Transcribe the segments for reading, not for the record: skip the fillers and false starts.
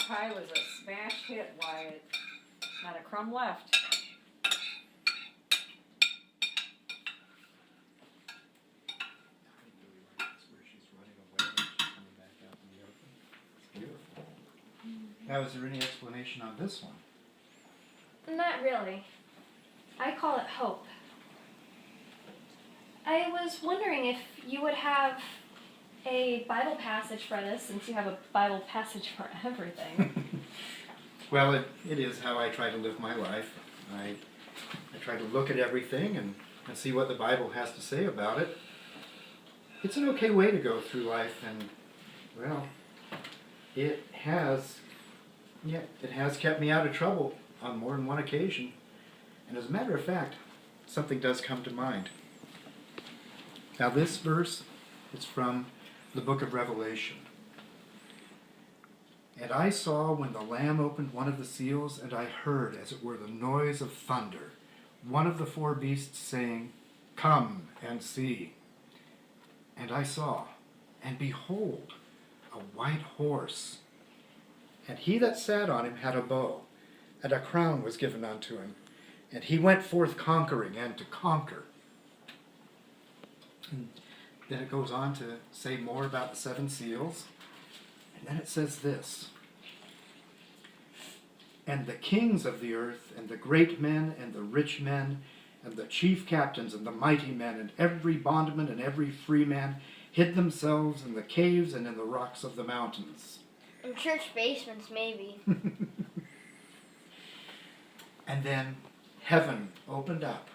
pie was a smash hit, Wyatt. Not a crumb left. Now, is there any explanation on this one? Not really. I call it hope. I was wondering if you would have a Bible passage for this, since you have a Bible passage for everything. Well, it is how I try to live my life. I try to look at everything and see what the Bible has to say about it. It's an okay way to go through life, and, well, it has kept me out of trouble on more than one occasion. And as a matter of fact, something does come to mind. Now, this verse is from the book of Revelation. And I saw when the Lamb opened one of the seals, and I heard, as it were, the noise of thunder, one of the four beasts saying, "Come and see." And I saw, and behold, a white horse. And he that sat on him had a bow, and a crown was given unto him. And he went forth conquering and to conquer. And then it goes on to say more about the seven seals. And then it says this: "And the kings of the earth, and the great men, and the rich men, and the chief captains, and the mighty men, and every bondman, and every free man, hid themselves in the caves and in the rocks of the mountains." In church basements, maybe. And then heaven opened up,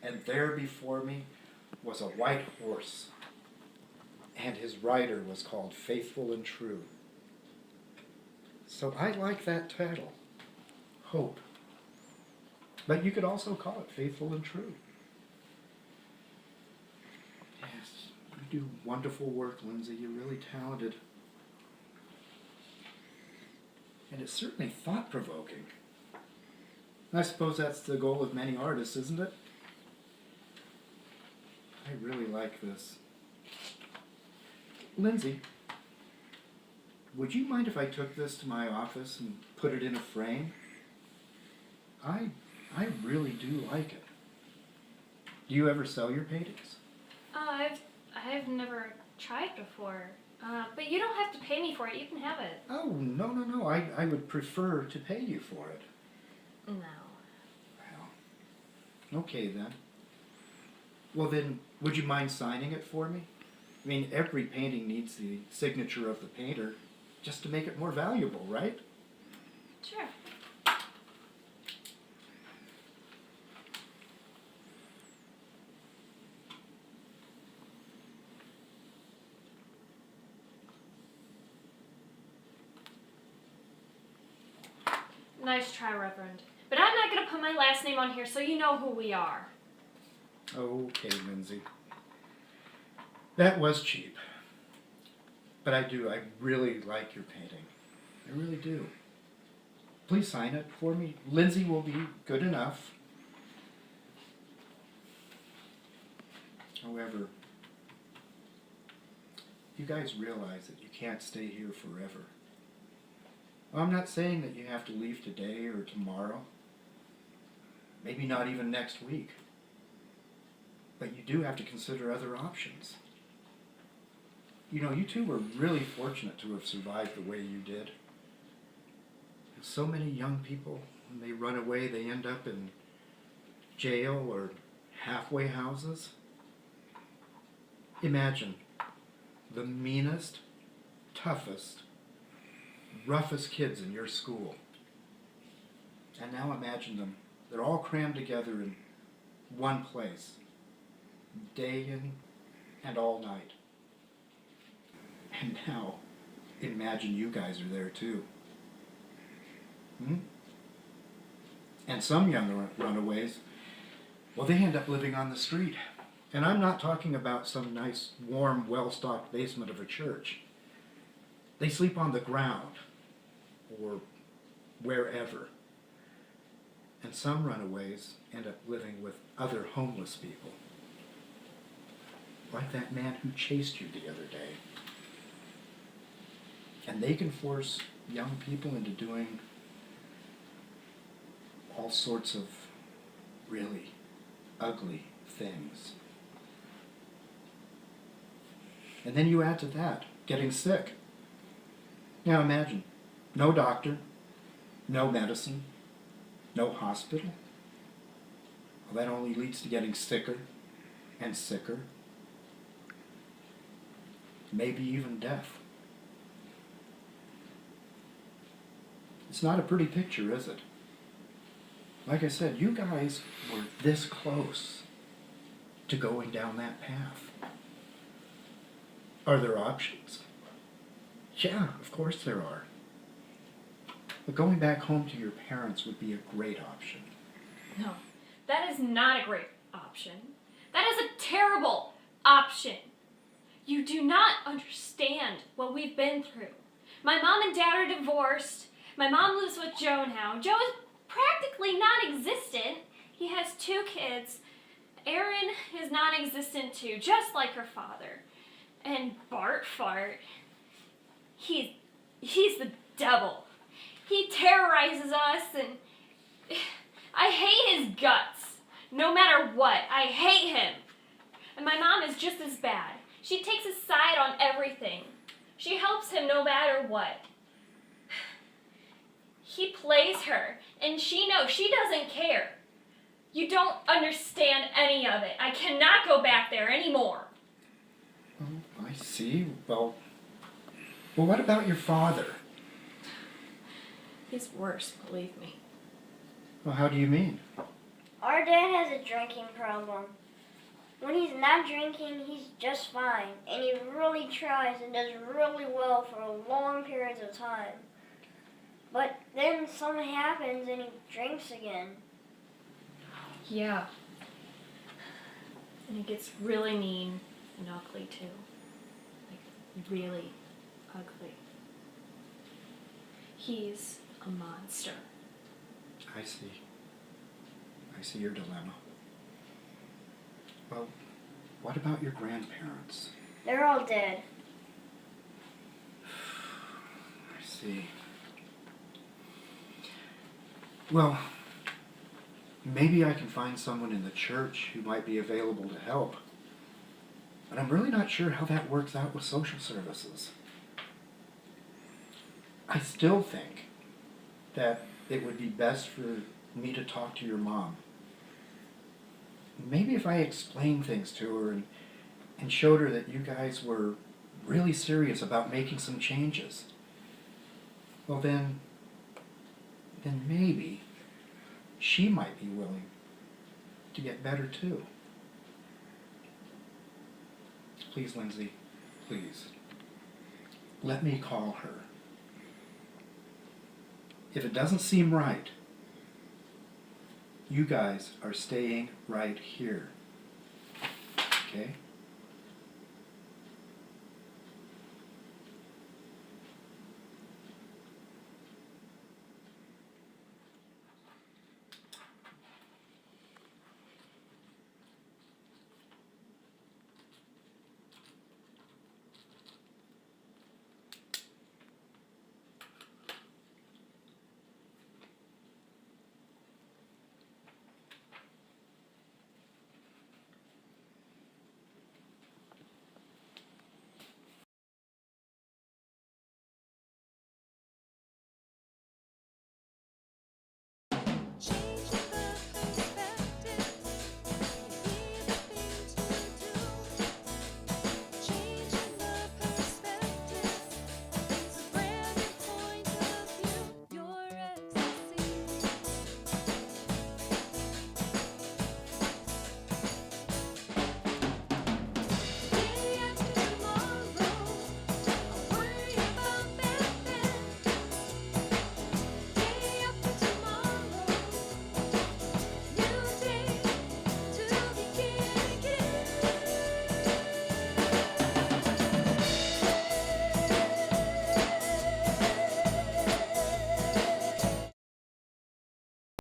and there before me was a white horse, and his rider was called Faithful and True. So I like that title, Hope. But you could also call it Faithful and True. Yes, you do wonderful work, Lindsay. You're really talented. And it's certainly thought-provoking. I suppose that's the goal of many artists, isn't it? I really like this. Lindsay, would you mind if I took this to my office and put it in a frame? I really do like it. Do you ever sell your paintings? I've never tried before. But you don't have to pay me for it. You can have it. Oh, no. I would prefer to pay you for it. No. Well, okay then. Well then, would you mind signing it for me? I mean, every painting needs the signature of the painter just to make it more valuable, right? Sure. Nice try, Reverend. But I'm not going to put my last name on here so you know who we are. Okay, Lindsay. That was cheap. But I really like your painting. I really do. Please sign it for me. Lindsay will be good enough. However, you guys realize that you can't stay here forever. I'm not saying that you have to leave today or tomorrow. Maybe not even next week. But you do have to consider other options. You know, you two were really fortunate to have survived the way you did. And so many young people, when they run away, they end up in jail or halfway houses. Imagine the meanest, toughest, roughest kids in your school. And now imagine them. They're all crammed together in one place, day in and all night. And now, imagine you guys are there too. And some young runaways, well, they end up living on the street. And I'm not talking about some nice, warm, well-stocked basement of a church. They sleep on the ground, or wherever. And some runaways end up living with other homeless people. Like that man who chased you the other day. And they can force young people into doing all sorts of really ugly things. And then you add to that, getting sick. Now imagine, no doctor, no medicine, no hospital. Well, that only leads to getting sicker and sicker, maybe even death. It's not a pretty picture, is it? Like I said, you guys were this close to going down that path. Are there options? Yeah, of course there are. But going back home to your parents would be a great option. No, that is not a great option. That is a terrible option. You do not understand what we've been through. My mom and dad are divorced. My mom lives with Joe now. Joe is practically non-existent. He has 2 kids. Erin is non-existent too, just like her father. And Bart Fart, he's the devil. He terrorizes us, and I hate his guts. No matter what, I hate him. And my mom is just as bad. She takes his side on everything. She helps him no matter what. He plays her, and she knows she doesn't care. You don't understand any of it. I cannot go back there anymore. Oh, I see. Well, what about your father? He's worse, believe me. Well, how do you mean? Our dad has a drinking problem. When he's not drinking, he's just fine. And he really tries and does really well for long periods of time. But then something happens and he drinks again. Yeah. And he gets really mean and ugly too. Like, really ugly. He's a monster. I see. I see your dilemma. Well, what about your grandparents? They're all dead. I see. Well, maybe I can find someone in the church who might be available to help. But I'm really not sure how that works out with social services. I still think that it would be best for me to talk to your mom. Maybe if I explained things to her and showed her that you guys were really serious about making some changes, well then maybe she might be willing to get better too. Please, Lindsay, please, let me call her. If it doesn't seem right, you guys are staying right here. Okay?